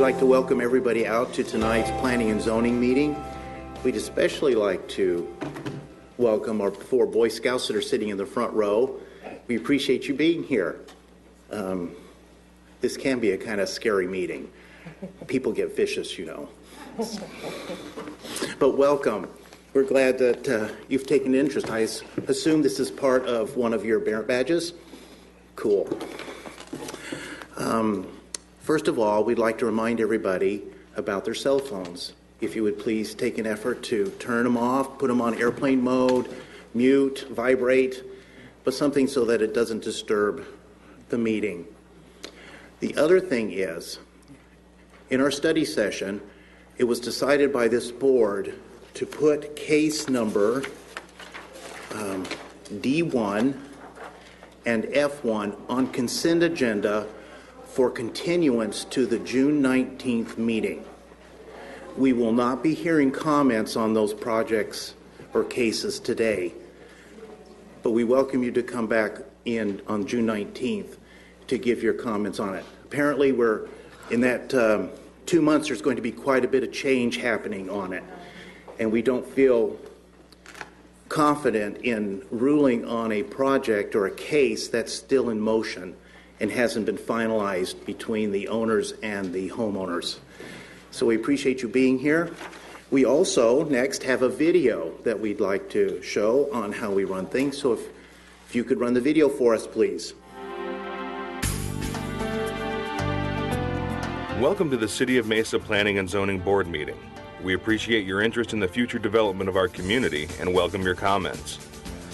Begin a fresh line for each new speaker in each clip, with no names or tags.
We'd like to welcome everybody out to tonight's Planning and Zoning meeting. We'd especially like to welcome our 4 Boy Scouts that are sitting in the front row. We appreciate you being here. This can be a kind of scary meeting. People get vicious, you know. But welcome. We're glad that you've taken interest. I assume this is part of one of your merit badges? Cool. First of all, we'd like to remind everybody about their cell phones. If you would please take an effort to turn them off, put them on airplane mode, mute, vibrate, but something so that it doesn't disturb the meeting. The other thing is, in our study session, it was decided by this board to put case number D1 and F1 on consent agenda for continuance to the June 19th meeting. We will not be hearing comments on those projects or cases today, but we welcome you to come back in on June 19th to give your comments on it. Apparently we're in that 2 months, there's going to be quite a bit of change happening on it, and we don't feel confident in ruling on a project or a case that's still in motion and hasn't been finalized between the owners and the homeowners. So we appreciate you being here. We also next have a video that we'd like to show on how we run things. So if you could run the video for us, please.
Welcome to the City of Mesa Planning and Zoning Board meeting. We appreciate your interest in the future development of our community and welcome your comments.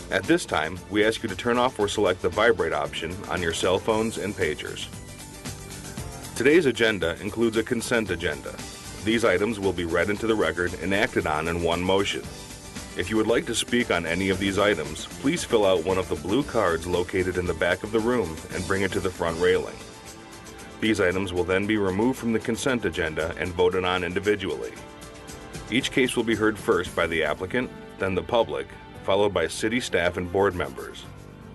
At this time, we ask you to turn off or select the vibrate option on your cell phones and pagers. Today's agenda includes a consent agenda. These items will be read into the record and acted on in one motion. If you would like to speak on any of these items, please fill out one of the blue cards located in the back of the room and bring it to the front railing. These items will then be removed from the consent agenda and voted on individually. Each case will be heard first by the applicant, then the public, followed by city staff and board members.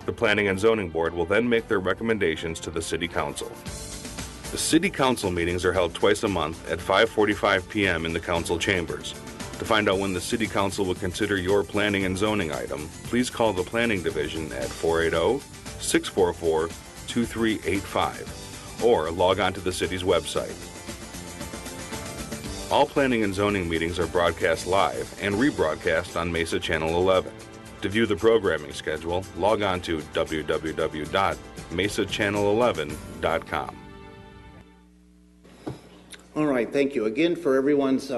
The Planning and Zoning Board will then make their recommendations to the City Council. The City Council meetings are held twice a month at 5:45 p.m. in the Council chambers. To find out when the City Council will consider your planning and zoning item, please call the Planning Division at 480-644-2385 or log on to the City's website. All planning and zoning meetings are broadcast live and rebroadcast on Mesa Channel 11. To view the programming schedule, log on to www.mesachannel11.com.
All right, thank you. Again, for everyone's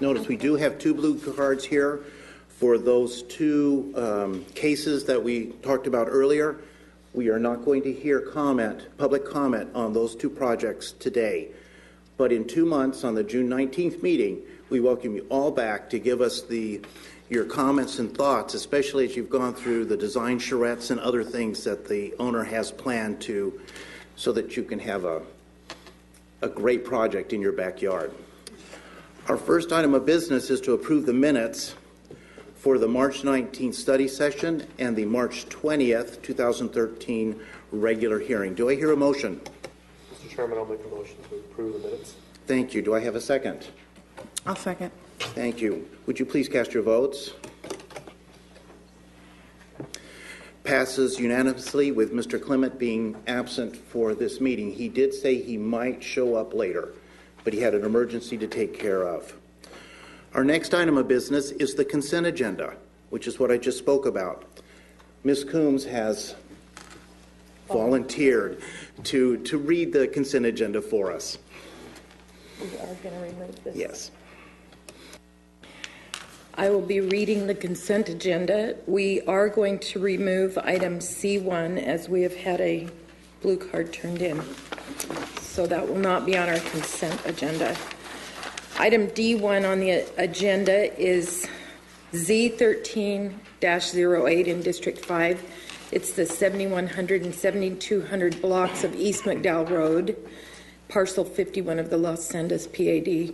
notice, we do have 2 blue cards here for those 2 cases that we talked about earlier. We are not going to hear public comment on those 2 projects today. But in 2 months, on the June 19th meeting, we welcome you all back to give us your comments and thoughts, especially as you've gone through the design charrettes and other things that the owner has planned so that you can have a great project in your backyard. Our first item of business is to approve the minutes for the March 19th study session and the March 20th, 2013 regular hearing. Do I hear a motion?
Mr. Chairman, I'll make a motion to approve the minutes.
Thank you. Do I have a second?
I'll second.
Thank you. Would you please cast your votes? Passes unanimously with Mr. Clement being absent for this meeting. He did say he might show up later, but he had an emergency to take care of. Our next item of business is the consent agenda, which is what I just spoke about. Ms. Coombs has volunteered to read the consent agenda for us.
We are going to remove this.
Yes.
I will be reading the consent agenda. We are going to remove item C1 as we have had a blue card turned in. So that will not be on our consent agenda. Item D1 on the agenda is Z13-08 in District 5. It's the 7100 and 7200 blocks of East McDowell Road, parcel 51 of the Los Sendas PAD.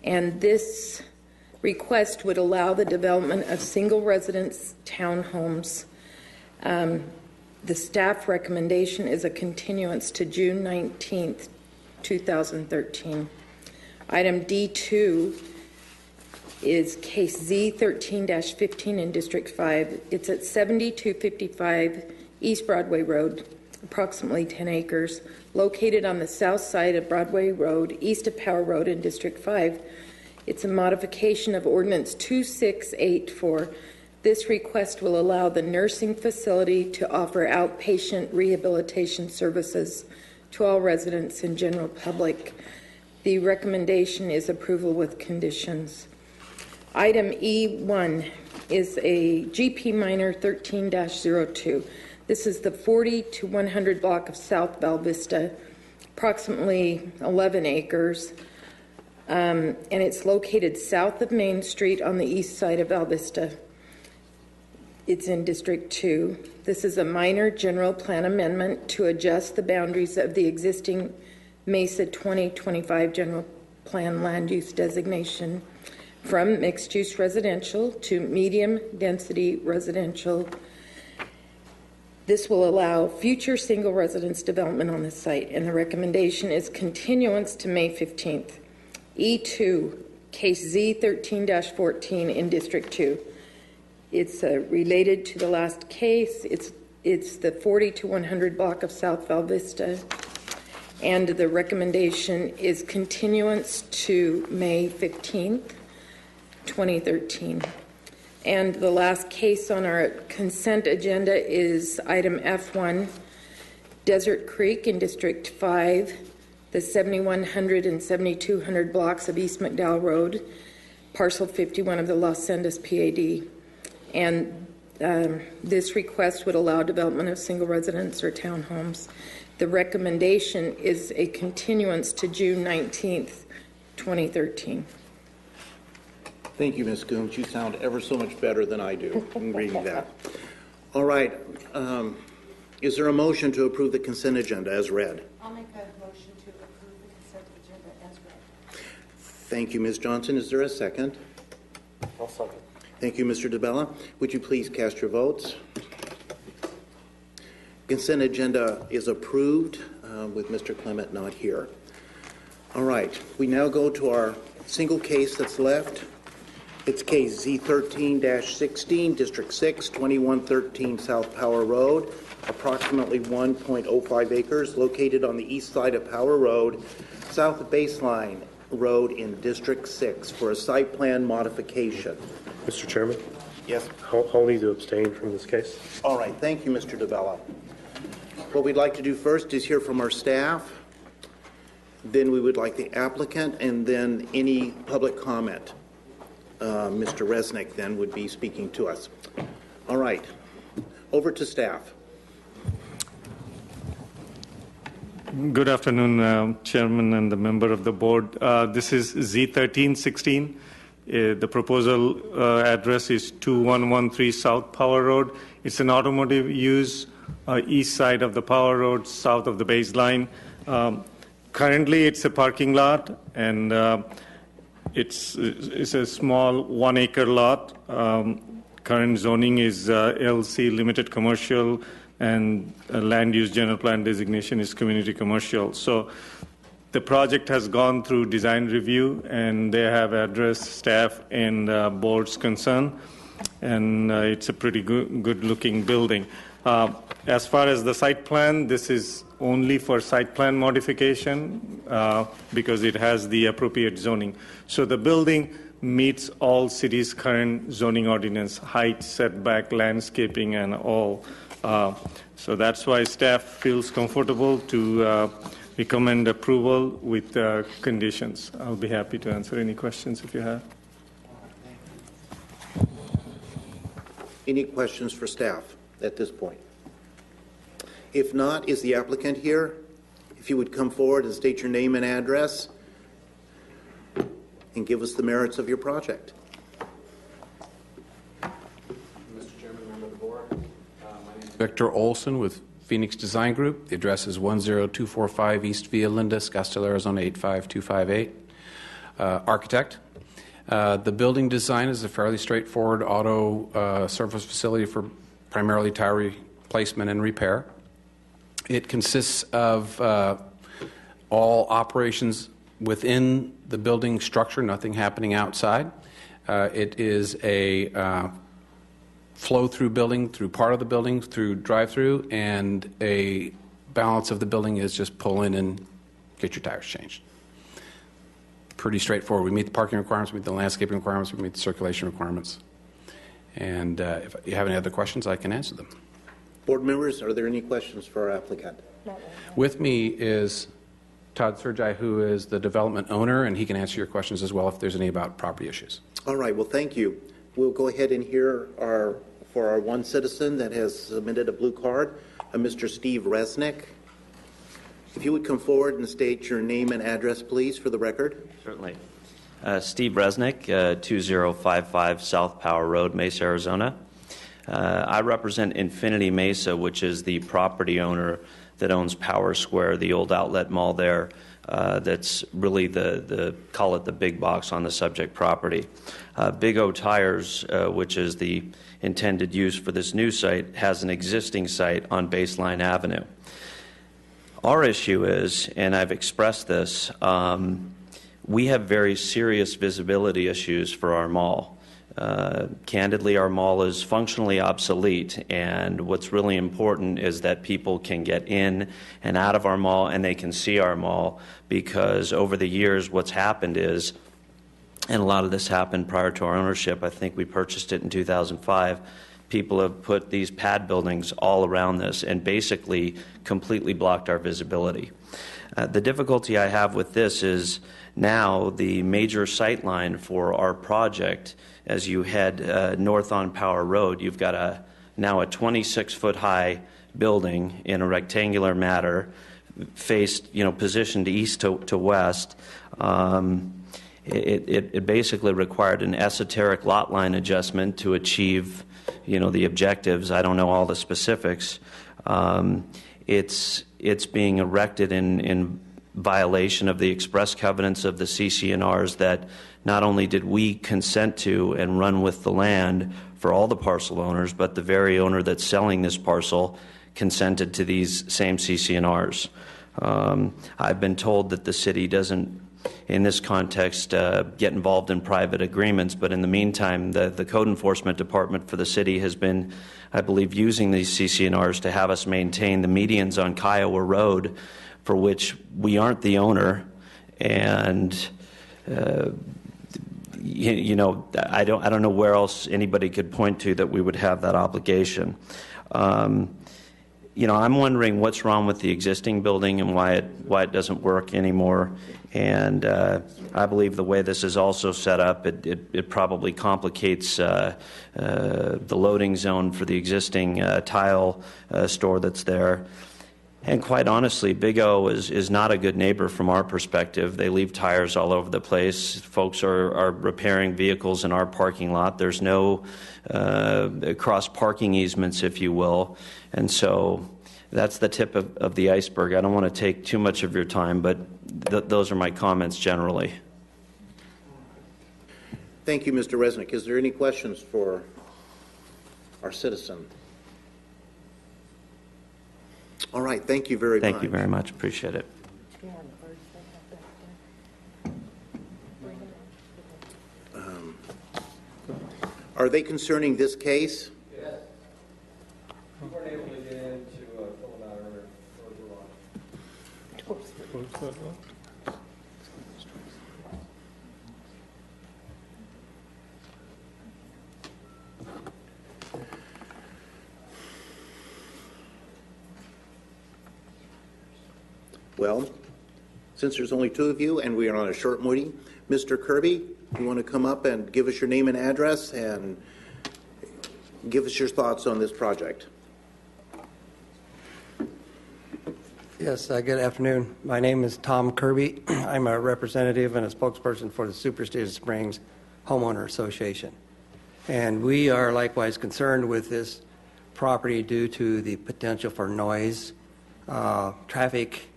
And this request would allow the development of single residence townhomes. The staff recommendation is a continuance to June 19th, 2013. Item D2 is case Z13-15 in District 5. It's at 7255 East Broadway Road, approximately 10 acres, located on the south side of Broadway Road, east of Power Road in District 5. It's a modification of Ordinance 2684. This request will allow the nursing facility to offer outpatient rehabilitation services to all residents and general public. The recommendation is approval with conditions. Item E1 is a GP minor 13-02. This is the 40 to 100 block of South Val Vista, approximately 11 acres, and it's located south of Main Street on the east side of Val Vista. It's in District 2. This is a minor general plan amendment to adjust the boundaries of the existing Mesa 2025 general plan land use designation from mixed-use residential to medium-density residential. This will allow future single residence development on the site, and the recommendation is continuance to May 15th. E2, case Z13-14 in District 2. It's related to the last case. It's the 40 to 100 block of South Val Vista, and the recommendation is continuance to May 15th, 2013. And the last case on our consent agenda is item F1, Desert Creek in District 5, the 7100 and 7200 blocks of East McDowell Road, parcel 51 of the Los Sendas PAD. And this request would allow development of single residence or townhomes. The recommendation is a continuance to June 19th, 2013.
Thank you, Ms. Gooms. You sound ever so much better than I do in reading that. All right. Is there a motion to approve the consent agenda as read?
I'll make a motion to approve the consent agenda as read.
Thank you, Ms. Johnson. Is there a second?
I'll second.
Thank you, Mr. DeBella. Would you please cast your votes? Consent agenda is approved with Mr. Clement not here. All right. We now go to our single case that's left. It's case Z13-16, District 6, 2113 South Power Road, approximately 1.05 acres, located on the east side of Power Road, south of Baseline Road in District 6 for a site plan modification.
Mr. Chairman,
Yes.
I'll need to abstain from this case.
All right. Thank you, Mr. DeBella. What we'd like to do first is hear from our staff. Then we would like the applicant, and then any public comment. Mr. Resnick then would be speaking to us. All right. Over to staff.
Good afternoon, Chairman and the member of the board. This is Z1316. The proposal address is 2113 South Power Road. It's an automotive use, east side of the Power Road, south of the baseline. Currently, it's a parking lot, and it's a small 1 acre lot. Current zoning is LC, limited commercial, and land use general plan designation is community commercial. So the project has gone through design review, and they have addressed staff and board's concern, and it's a pretty good looking building. As far as the site plan, this is only for site plan modification because it has the appropriate zoning. So the building meets all city's current zoning ordinance, height, setback, landscaping, and all. So that's why staff feels comfortable to recommend approval with conditions. I'll be happy to answer any questions if you have.
Any questions for staff at this point? If not, is the applicant here? If you would come forward and state your name and address and give us the merits of your project.
Mr. Chairman, member of the board, my name is Victor Olson with Phoenix Design Group. The address is 10245 East Via Linda, Scottsdale, Arizona 85258. Architect. The building design is a fairly straightforward auto surface facility for primarily tire replacement and repair. It consists of all operations within the building structure, nothing happening outside. It is a flow-through building, through part of the building, through drive-through, and a balance of the building is just pull in and get your tires changed. Pretty straightforward. We meet the parking requirements, we meet the landscaping requirements, we meet the circulation requirements. And if you have any other questions, I can answer them.
Board members, are there any questions for our applicant?
With me is Todd Sergi, who is the development owner, and he can answer your questions as well if there's any about property issues.
All right, well, thank you. We'll go ahead and hear for our one citizen that has submitted a blue card, Mr. Steve Resnick. If you would come forward and state your name and address, please, for the record.
Certainly. Steve Resnick, 2055 South Power Road, Mesa, Arizona. I represent Infinity Mesa, which is the property owner that owns Power Square, the old outlet mall there. That's really call it the big box on the subject property. Big O Tires, which is the intended use for this new site, has an existing site on Baseline Avenue. Our issue is, and I've expressed this, we have very serious visibility issues for our mall. Candidly, our mall is functionally obsolete, and what's really important is that people can get in and out of our mall and they can see our mall, because over the years what's happened is, and a lot of this happened prior to our ownership, I think we purchased it in 2005, people have put these pad buildings all around this and basically completely blocked our visibility. The difficulty I have with this is now the major sight line for our project, as you head north on Power Road, you've got now a 26-foot high building in a rectangular manner, positioned east to west. It basically required an esoteric lot line adjustment to achieve, the objectives. I don't know all the specifics. It's being erected in violation of the express covenants of the CC&Rs that not only did we consent to and run with the land for all the parcel owners, but the very owner that's selling this parcel consented to these same CC&Rs. I've been told that the city doesn't, in this context, get involved in private agreements, but in the meantime, the code enforcement department for the city has been, I believe, using these CC&Rs to have us maintain the medians on Kiowa Road, for which we aren't the owner, and I don't know where else anybody could point to that we would have that obligation. I'm wondering what's wrong with the existing building and why it doesn't work anymore. And I believe the way this is also set up, it probably complicates the loading zone for the existing tile store that's there. And quite honestly, Big O is not a good neighbor from our perspective. They leave tires all over the place. Folks are repairing vehicles in our parking lot. There's no cross parking easements, if you will. And so that's the tip of the iceberg. I don't want to take too much of your time, but those are my comments generally.
Thank you, Mr. Resnick. Is there any questions for our citizen? All right, thank you very much.
Thank you very much. Appreciate it.
Are they concerning this case?
Yes. We weren't able to get in to fill them out earlier.
Well, since there's only two of you and we are on a short meeting, Mr. Kirby, you want to come up and give us your name and address and give us your thoughts on this project?
Yes, good afternoon. My name is Tom Kirby. I'm a representative and a spokesperson for the Superstition Springs Homeowner Association. And we are likewise concerned with this property due to the potential for noise, traffic,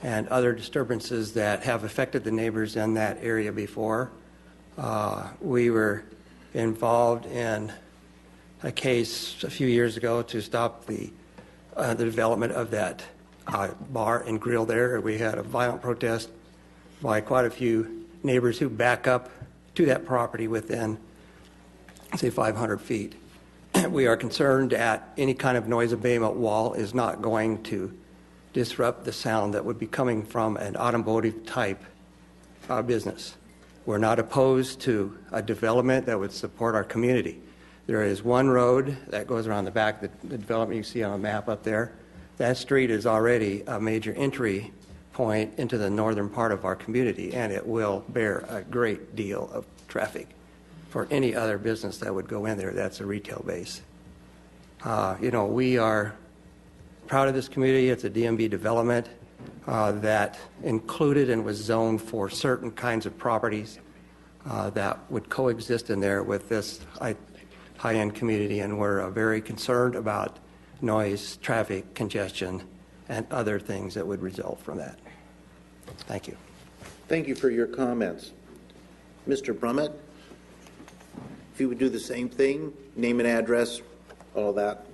and other disturbances that have affected the neighbors in that area before. We were involved in a case a few years ago to stop the development of that bar and grill there. We had a violent protest by quite a few neighbors who back up to that property within, say, 500 feet. We are concerned that any kind of noise abatement wall is not going to disrupt the sound that would be coming from an automotive type business. We're not opposed to a development that would support our community. There is one road that goes around the back of the development you see on the map up there. That street is already a major entry point into the northern part of our community, and it will bear a great deal of traffic for any other business that would go in there that's a retail base. We are proud of this community. It's a DMV development that included and was zoned for certain kinds of properties that would coexist in there with this high-end community, and we're very concerned about noise, traffic, congestion, and other things that would result from that. Thank you.
Thank you for your comments. Mr. Brummett, if you would do the same thing, name and address, all that.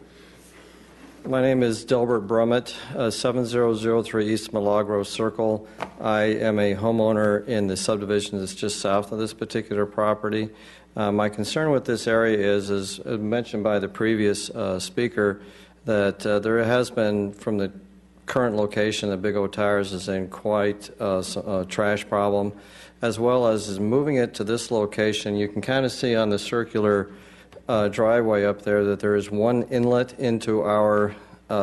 My name is Delbert Brummett, 7003 East Milagro Circle. I am a homeowner in the subdivision that's just south of this particular property. My concern with this area is, as mentioned by the previous speaker, that there has been, from the current location, the Big O Tires is in quite a trash problem, as well as moving it to this location. You can kind of see on the circular driveway up there that there is one inlet into our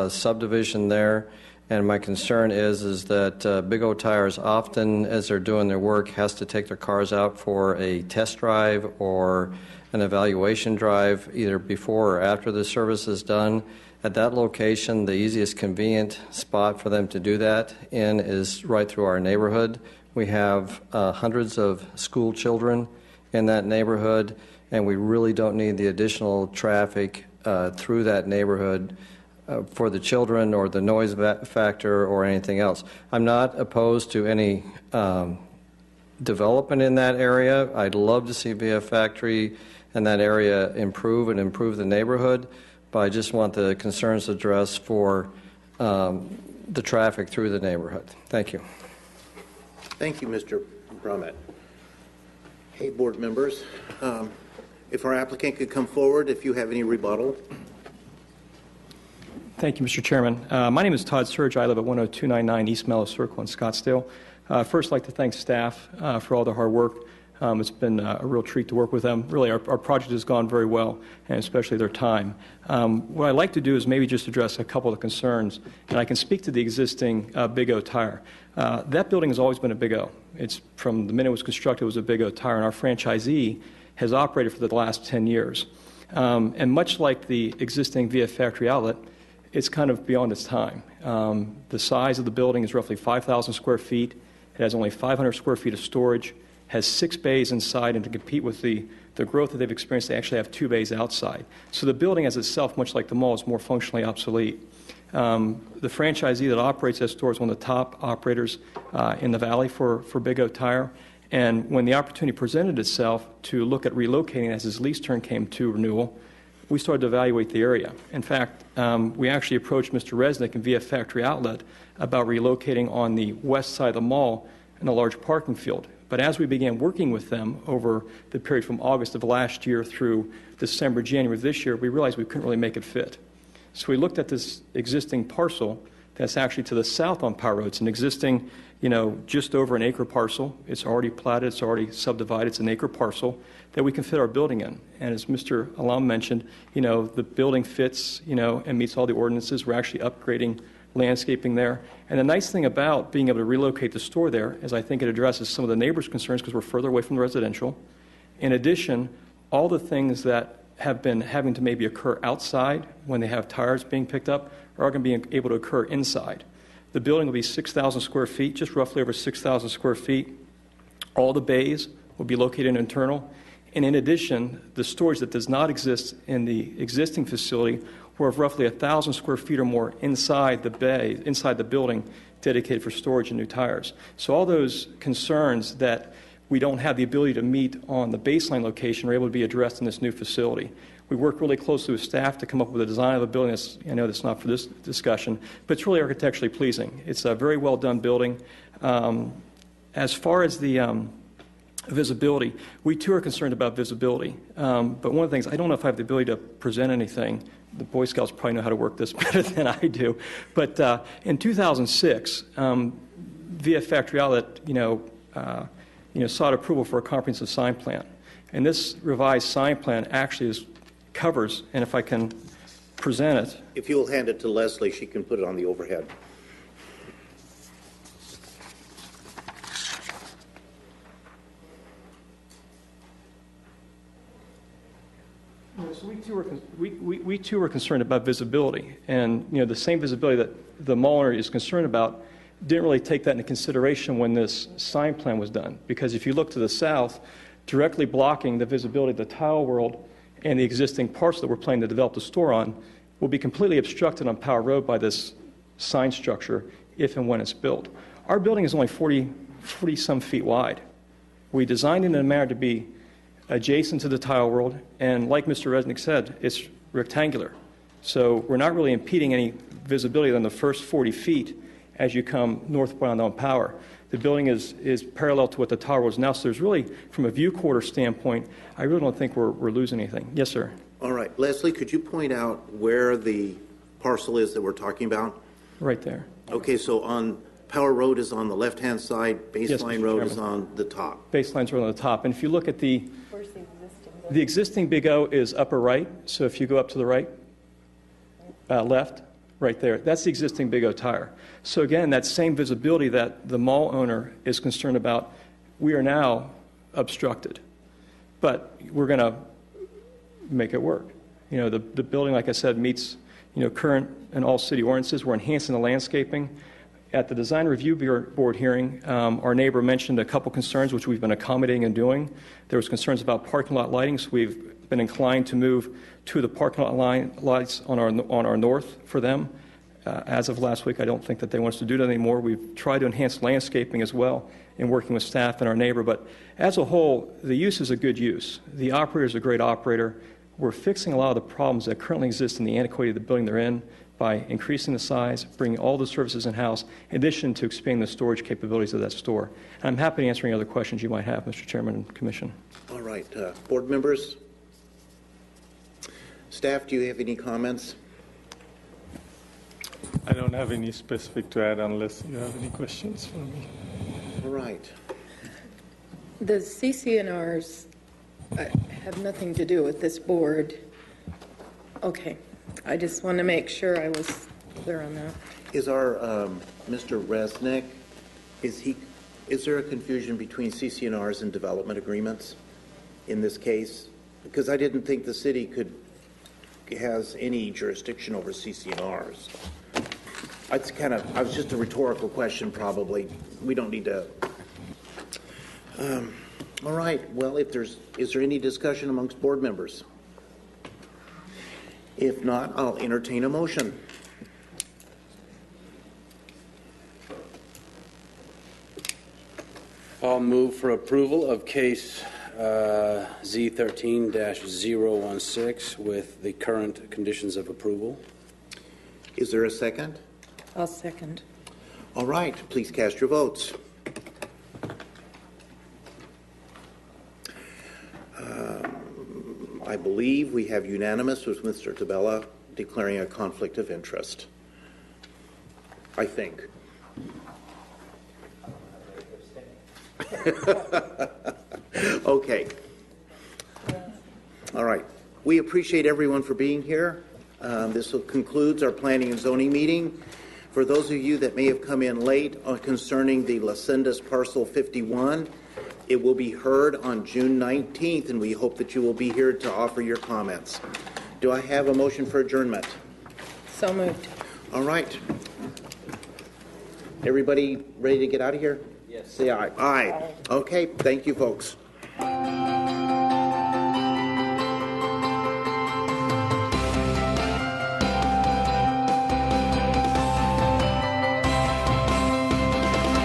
subdivision there, and my concern is that Big O Tires often, as they're doing their work, has to take their cars out for a test drive or an evaluation drive, either before or after the service is done. At that location, the easiest convenient spot for them to do that in is right through our neighborhood. We have hundreds of school children in that neighborhood, and we really don't need the additional traffic through that neighborhood for the children or the noise factor or anything else. I'm not opposed to any development in that area. I'd love to see VF Factory in that area improve the neighborhood, but I just want the concerns addressed for the traffic through the neighborhood. Thank you.
Thank you, Mr. Brummett. Hey, board members, if our applicant could come forward if you have any rebuttal.
Thank you, Mr. Chairman. My name is Todd Surge. I live at 10299 East Mellow Circle in Scottsdale. First, I'd like to thank staff for all their hard work. It's been a real treat to work with them. Really, our project has gone very well, and especially their time. What I'd like to do is maybe just address a couple of concerns, and I can speak to the existing Big O Tire. That building has always been a Big O. It's from the minute it was constructed, it was a Big O Tire, and our franchisee has operated for the last 10 years. And much like the existing VF Factory outlet, it's kind of beyond its time. The size of the building is roughly 5,000 square feet. It has only 500 square feet of storage, has 6 bays inside, and to compete with the growth that they've experienced, they actually have 2 bays outside. So the building as itself, much like the mall, is more functionally obsolete. The franchisee that operates that store is one of the top operators in the valley for Big O Tire. And when the opportunity presented itself to look at relocating as his lease term came to renewal, we started to evaluate the area. In fact, we actually approached Mr. Resnick and VF Factory Outlet about relocating on the west side of the mall in a large parking field. But as we began working with them over the period from August of last year through December, January of this year, we realized we couldn't really make it fit. So we looked at this existing parcel that's actually to the south on Power Road. It's an existing, just over an acre parcel. It's already platted, it's already subdivided. It's an acre parcel that we can fit our building in. And as Mr. Alam mentioned, the building fits, and meets all the ordinances. We're actually upgrading landscaping there. And the nice thing about being able to relocate the store there is I think it addresses some of the neighbors' concerns because we're further away from the residential. In addition, all the things that have been having to maybe occur outside when they have tires being picked up are going to be able to occur inside. The building will be 6,000 square feet, just roughly over 6,000 square feet. All the bays will be located internal. And in addition, the storage that does not exist in the existing facility will have roughly 1,000 square feet or more inside the bay, inside the building, dedicated for storage and new tires. So all those concerns that we don't have the ability to meet on the baseline location are able to be addressed in this new facility. We worked really closely with staff to come up with a design of a building that's, I know that's not for this discussion, but it's really architecturally pleasing. It's a very well done building. As far as the visibility, we too are concerned about visibility. But one of the things, I don't know if I have the ability to present anything. The Boy Scouts probably know how to work this better than I do. But in 2006, VF Factory Outlet, sought approval for a comprehensive sign plan. And this revised sign plan actually covers, and if I can present it.
If you'll hand it to Leslie, she can put it on the overhead.
So we too are concerned about visibility, and the same visibility that the mall owner is concerned about didn't really take that into consideration when this sign plan was done. Because if you look to the south, directly blocking the visibility of the Tile World and the existing parcel that we're planning to develop the store on will be completely obstructed on Power Road by this sign structure if and when it's built. Our building is only 40-some feet wide. We designed it in a manner to be adjacent to the Tile World, and like Mr. Resnick said, it's rectangular. So we're not really impeding any visibility on the first 40 feet as you come northbound on Power. The building is parallel to what the Tile World is now, so there's really, from a view quarter standpoint, I really don't think we're losing anything. Yes, sir.
All right. Leslie, could you point out where the parcel is that we're talking about?
Right there.
Okay, so on Power Road is on the left-hand side, Baseline Road is on the top.
Baseline's right on the top. And if you look at the existing Big O is upper right, so if you go up to the right, left, right there, that's the existing Big O tire. So again, that same visibility that the mall owner is concerned about, we are now obstructed. But we're going to make it work. The building, like I said, meets current and all city ordinances. We're enhancing the landscaping. At the design review board hearing, our neighbor mentioned a couple concerns, which we've been accommodating and doing. There was concerns about parking lot lighting, so we've been inclined to move to the parking lot lights on our north for them. As of last week, I don't think that they want us to do that anymore. We've tried to enhance landscaping as well in working with staff and our neighbor. But as a whole, the use is a good use. The operator is a great operator. We're fixing a lot of the problems that currently exist in the antiquity of the building they're in by increasing the size, bringing all the services in-house, in addition to expanding the storage capabilities of that store. And I'm happy to answer any other questions you might have, Mr. Chairman and Commission.
All right. Board members? Staff, do you have any comments?
I don't have any specific to add unless you have any questions for me.
All right.
The CCNRs have nothing to do with this board. Okay. I just want to make sure I was clear on that.
Is our Mr. Resnick, is there a confusion between CCNRs and development agreements in this case? Because I didn't think the city has any jurisdiction over CCNRs. I was just a rhetorical question, probably. We don't need to. All right. Well, is there any discussion amongst board members? If not, I'll entertain a motion.
I'll move for approval of case Z13-016 with the current conditions of approval.
Is there a second?
I'll second.
All right. Please cast your votes. I believe we have unanimous with Mr. Tabella declaring a conflict of interest. I think. Okay. All right. We appreciate everyone for being here. This concludes our planning and zoning meeting. For those of you that may have come in late concerning the Lacendas Parcel 51, it will be heard on June 19th, and we hope that you will be here to offer your comments. Do I have a motion for adjournment?
So moved.
All right. Everybody ready to get out of here?
Yes.
Say aye. Aye. Okay. Thank you, folks.